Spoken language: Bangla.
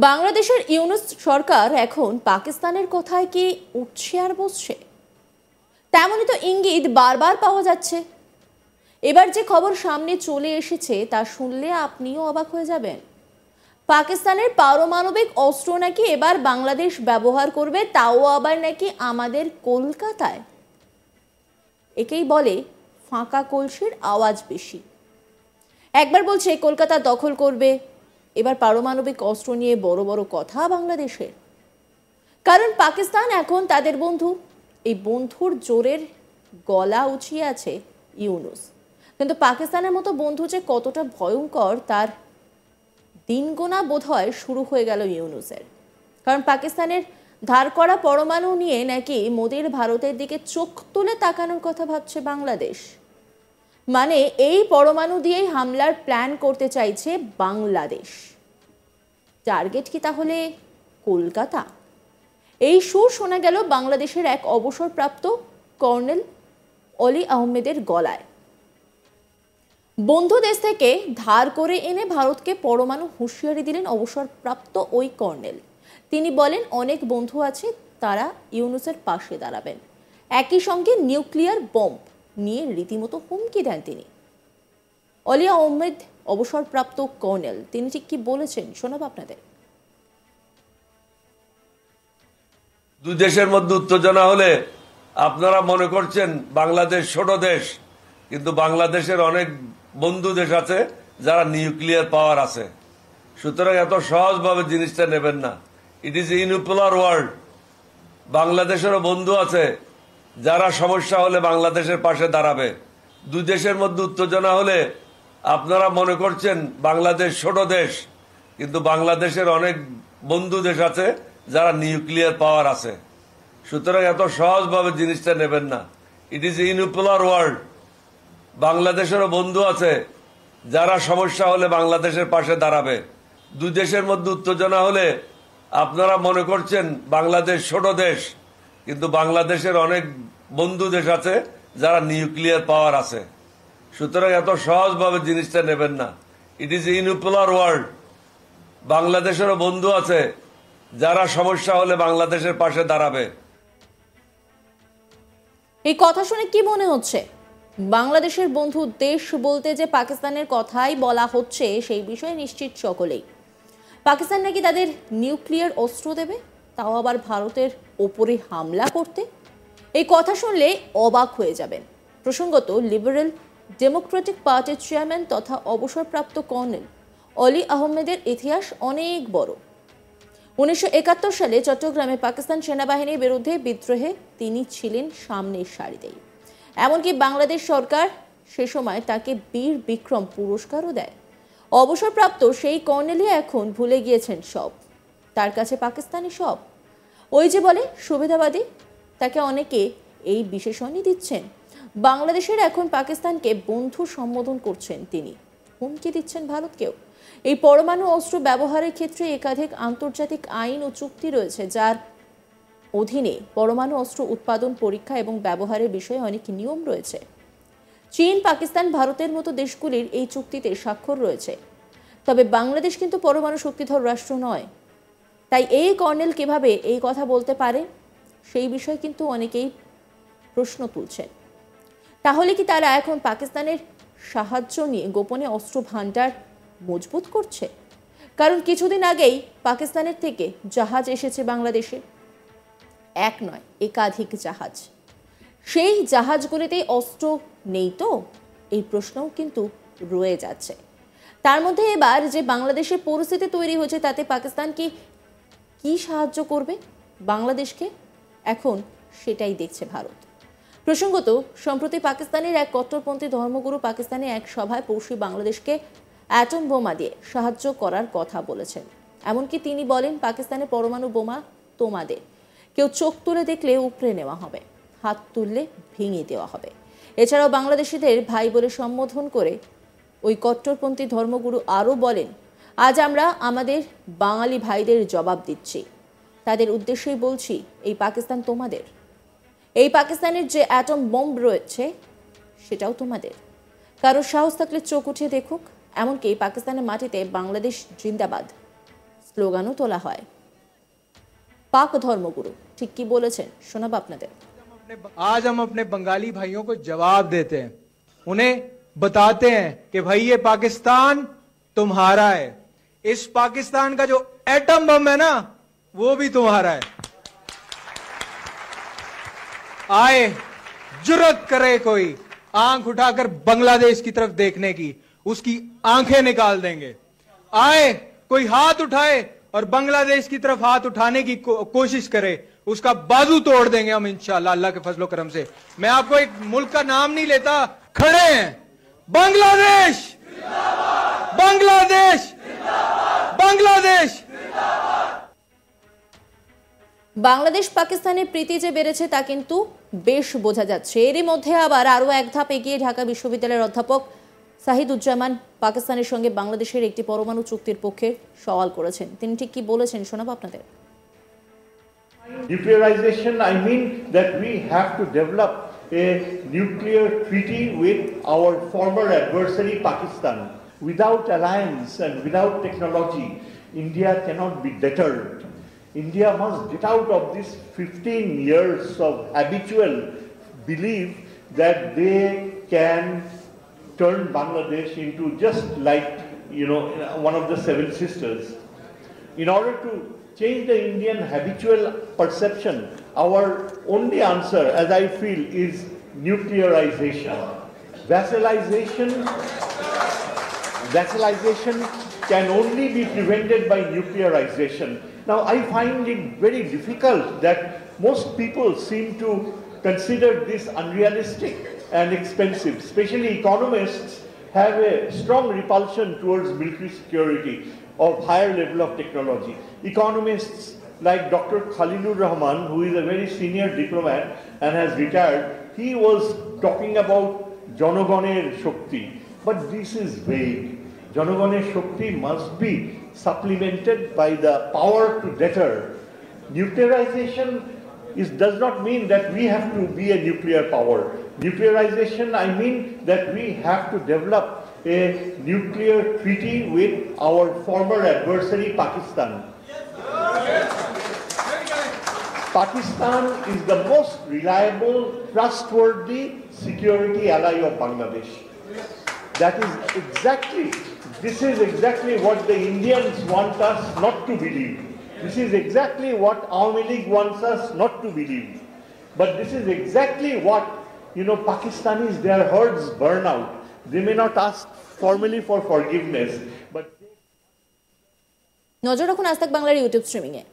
বাংলাদেশের ইউনূস সরকার এখন পাকিস্তানের কথায় কি উঠছে আর বসছে, তেমনই তো ইঙ্গিত বারবার পাওয়া যাচ্ছে। এবার যে খবর সামনে চলে এসেছে তা শুনলে আপনিও অবাক হয়ে যাবেন। পাকিস্তানের পারমাণবিক অস্ত্র নাকি এবার বাংলাদেশ ব্যবহার করবে, তাও আবার নাকি আমাদের কলকাতায়। একেই বলে ফাঁকা কলসির আওয়াজ বেশি। একবার বলছে কলকাতা দখল করবে, এবার পারমাণবিক অস্ত্র নিয়ে বড় বড় কথা বাংলাদেশের। কারণ পাকিস্তান এখন তাদের বন্ধু, এই বন্ধুর জোরের গলা উঁচিয়ে আছে ইউনূস। কিন্তু পাকিস্তানের মতো বন্ধু যে কতটা ভয়ঙ্কর তার দিন গোনা বোধহয় শুরু হয়ে গেল ইউনূসের। কারণ পাকিস্তানের ধার করা পরমাণু নিয়ে নাকি মোদির ভারতের দিকে চোখ তুলে তাকানোর কথা ভাবছে বাংলাদেশ। মানে এই পরমাণু দিয়েই হামলার প্ল্যান করতে চাইছে বাংলাদেশ। টার্গেট কি তাহলে কলকাতা? এই সুর শোনা গেল বাংলাদেশের এক অবসরপ্রাপ্ত কর্নেল অলি আহমেদের গলায়। বন্ধু দেশ থেকে ধার করে এনে ভারতকে পরমাণু হুঁশিয়ারি দিলেন অবসরপ্রাপ্ত ওই কর্নেল। তিনি বলেন অনেক বন্ধু আছে, তারা ইউনূসের পাশে দাঁড়াবেন। একই সঙ্গে নিউক্লিয়ার বম্ব নিয়ে রীতিমতো হুমকি দেন তিনি। অলি আহমেদ অবসরপ্রাপ্ত কর্নেল, তিনি ঠিক কি বলেছেন শোনাব আপনাদের। দুই দেশের মধ্যে উত্তেজনা হলে আপনারা মনে করছেন বাংলাদেশ ছোট দেশ, কিন্তু বাংলাদেশের অনেক বন্ধু দেশ আছে যারা নিউক্লিয়ার পাওয়ার আছে। সুতরাং এত সহজভাবে জিনিসটা নেবেন না। It is unipolar world. বাংলাদেশেরও বন্ধু আছে যারা সমস্যা হলে বাংলাদেশের পাশে দাঁড়াবে। দুই দেশের মধ্যে উত্তেজনা হলে আপনারা মনে করছেন বাংলাদেশ ছোট দেশ, কিন্তু বাংলাদেশের অনেক বন্ধু দেশ আছে যারা নিউক্লিয়ার পাওয়ার আছে। সুতরাং এত সহজভাবে জিনিসটা নেবেন না। It is unipolar world. বাংলাদেশেরও বন্ধু আছে যারা সমস্যা হলে বাংলাদেশের পাশে দাঁড়াবে। দুই দেশের মধ্যে উত্তেজনা হলে আপনারা মনে করছেন বাংলাদেশ ছোট দেশ, কিন্তু বাংলাদেশের অনেক বন্ধু দেশ আছে যারা নিউক্লিয়ার পাওয়ার আছে। সুতরাং এত সহজভাবে জিনিসটা নেবেন না। It is unipolar world. বাংলাদেশেরও বন্ধু আছে যারা সমস্যা হলে বাংলাদেশের পাশে দাঁড়াবে। এই কথা শুনে কি মনে হচ্ছে? বাংলাদেশের বন্ধু দেশ বলতে যে পাকিস্তানের কথাই বলা হচ্ছে সেই বিষয়ে নিশ্চিত সকলেই। পাকিস্তান নাকি তাদের নিউক্লিয়ার অস্ত্র দেবে, তাও আবার ভারতের ওপরে হামলা করতে। এই কথা শুনলে অবাক হয়ে যাবেন। প্রসঙ্গত, লিবারেল ডেমোক্রেটিক পার্টির চেয়ারম্যান তথা অবসরপ্রাপ্ত কর্নেল অলি আহমেদের ইতিহাস অনেক বড়। 1971 সালে চট্টগ্রামে পাকিস্তান সেনাবাহিনীর বিরুদ্ধে বিদ্রোহে তিনি ছিলেন সামনের সারিতেই। এমনকি বাংলাদেশ সরকার সে সময় তাকে বীর বিক্রম পুরস্কারও দেয়। অবসরপ্রাপ্ত সেই কর্নেলই এখন ভুলে গিয়েছেন সব। তার কাছে পাকিস্তানি সব। ওই যে বলে সুবিধাবাদী, তাকে অনেকে এই বিশেষণই দিচ্ছেন। বাংলাদেশের এখন পাকিস্তানকে বন্ধু সম্বোধন করছেন তিনি, হুমকি দিচ্ছেন ভারতকেও। এই পরমাণু অস্ত্র ব্যবহারের ক্ষেত্রে একাধিক আন্তর্জাতিক আইন ও চুক্তি রয়েছে, যার অধীনে পরমাণু অস্ত্র উৎপাদন, পরীক্ষা এবং ব্যবহারের বিষয়ে অনেক নিয়ম রয়েছে। চীন, পাকিস্তান, ভারতের মতো দেশগুলির এই চুক্তিতে স্বাক্ষর রয়েছে। তবে বাংলাদেশ কিন্তু পরমাণু শক্তিধর রাষ্ট্র নয়। তাই এই কর্নেল কিভাবে এই কথা বলতে পারে সেই বিষয়ে কিন্তু অনেকেই প্রশ্ন তুলছেন। তাহলে কি তারা এখন পাকিস্তানের সাহায্য নিয়ে গোপনে অস্ত্র ভান্ডার মজবুত করছে? কারণ কিছুদিন আগেই পাকিস্তানের থেকে জাহাজ এসেছে বাংলাদেশে, এক নয় একাধিক জাহাজ। সেই জাহাজগুলিতে অস্ত্র নেই তো? এই প্রশ্নও কিন্তু রয়ে যাচ্ছে। তার মধ্যে এবার যে বাংলাদেশের পরিস্থিতি তৈরি হয়েছে তাতে পাকিস্তান কি সাহায্য করবে বাংলাদেশকে, এখন সেটাই দেখছে ভারত। প্রসঙ্গত, সম্প্রতি পাকিস্তানের এক কট্টরপন্থী ধর্মগুরু পাকিস্তানে এক সভায় পড়শি বাংলাদেশকে অ্যাটম বোমা দিয়ে সাহায্য করার কথা বলেছেন। এমনকি তিনি বলেন, পাকিস্তানের পরমাণু বোমা তোমাদের, কেউ চোখ তুলে দেখলে উপড়ে নেওয়া হবে, হাত তুললে ভেঙে দেওয়া হবে। এছাড়াও বাংলাদেশিদের ভাই বলে সম্বোধন করে ওই কট্টরপন্থী ধর্মগুরু আরও বলেন, আজ আমরা আমাদের বাঙালি ভাইদের জবাব দিচ্ছি। তাদের উদ্দেশ্যেই বলছি, এই পাকিস্তান তোমাদের। এই পাকিস্তানের যে অ্যাটম বোম্ব রয়েছে সেটাও তোমাদের। কারো সাহস থাকলে চোখ উঠিয়ে দেখুক। এমনকি পাকিস্তানের মাটিতে বাংলাদেশ জিন্দাবাদ স্লোগানও তোলা হয়। পাক ধর্মগুরু ঠিক কি বলেছেন শোনাব আপনাদের। आज हम अपने बंगाली भाइयों को जवाब देते हैं, उन्हें बताते हैं कि भाई ये पाकिस्तान तुम्हारा है, इस पाकिस्तान का जो एटम बम है ना वो भी तुम्हारा है। आए जुर्रत करे कोई आंख उठाकर बांग्लादेश की तरफ देखने की, उसकी आंखें निकाल देंगे। आए कोई हाथ उठाए और बांग्लादेश की तरफ हाथ उठाने की कोशिश करे, उसका बाजू तोड़ देंगे हम इंशाल्लाह अल्लाह के फजलो करम से। मैं आपको एक मुल्क का नाम नहीं लेता, खड़े हैं बांग्लादेश, बांग्लादेश, बांग्लादेश। বাংলাদেশ পাকিস্তানের প্রীতি যে বেড়েছে তা কিন্তু বেশ বোঝা যাচ্ছে। এরই মধ্যে আবার আরও এক ধাপ এগিয়ে ঢাকা বিশ্ববিদ্যালয়ের অধ্যাপক সাহিদুজ্জামান পাকিস্তানের সঙ্গে বাংলাদেশের একটি পরমাণু চুক্তির পক্ষে সওয়াল করেছেন। তিনি ঠিক কি বলেছেন শোনাবো আপনাদের। Nuclearization, I mean that we have to develop a nuclear treaty with our former adversary Pakistan. Without alliance and without technology, India cannot be deterred. India must get out of this 15 years of habitual belief that they can turn Bangladesh into just like, one of the seven sisters. In order to change the Indian habitual perception, our only answer, as I feel, is nuclearization. Vassalization can only be prevented by nuclearization. Now, I find it very difficult that most people seem to consider this unrealistic and expensive. Especially economists have a strong repulsion towards military security of higher level of technology. Economists like Dr. Khalilur Rahman, who is a very senior diplomat and has retired, he was talking about Janogoner Shakti. But this is vague. Janogoner Shakti must be supplemented by the power to deter. Nuclearization does not mean that we have to be a nuclear power. Nuclearization, I mean that we have to develop a nuclear treaty with our former adversary Pakistan. Pakistan is the most reliable, trustworthy security ally of Bangladesh. This is exactly what the Indians want us not to believe. This is exactly what Awami League wants us not to believe. But this is exactly what, Pakistanis, their herds burn out. They may not ask formally for forgiveness, but নজর রাখুন আজ তাক বাংলার ইউটিউব স্ট্রিমিংয়ে।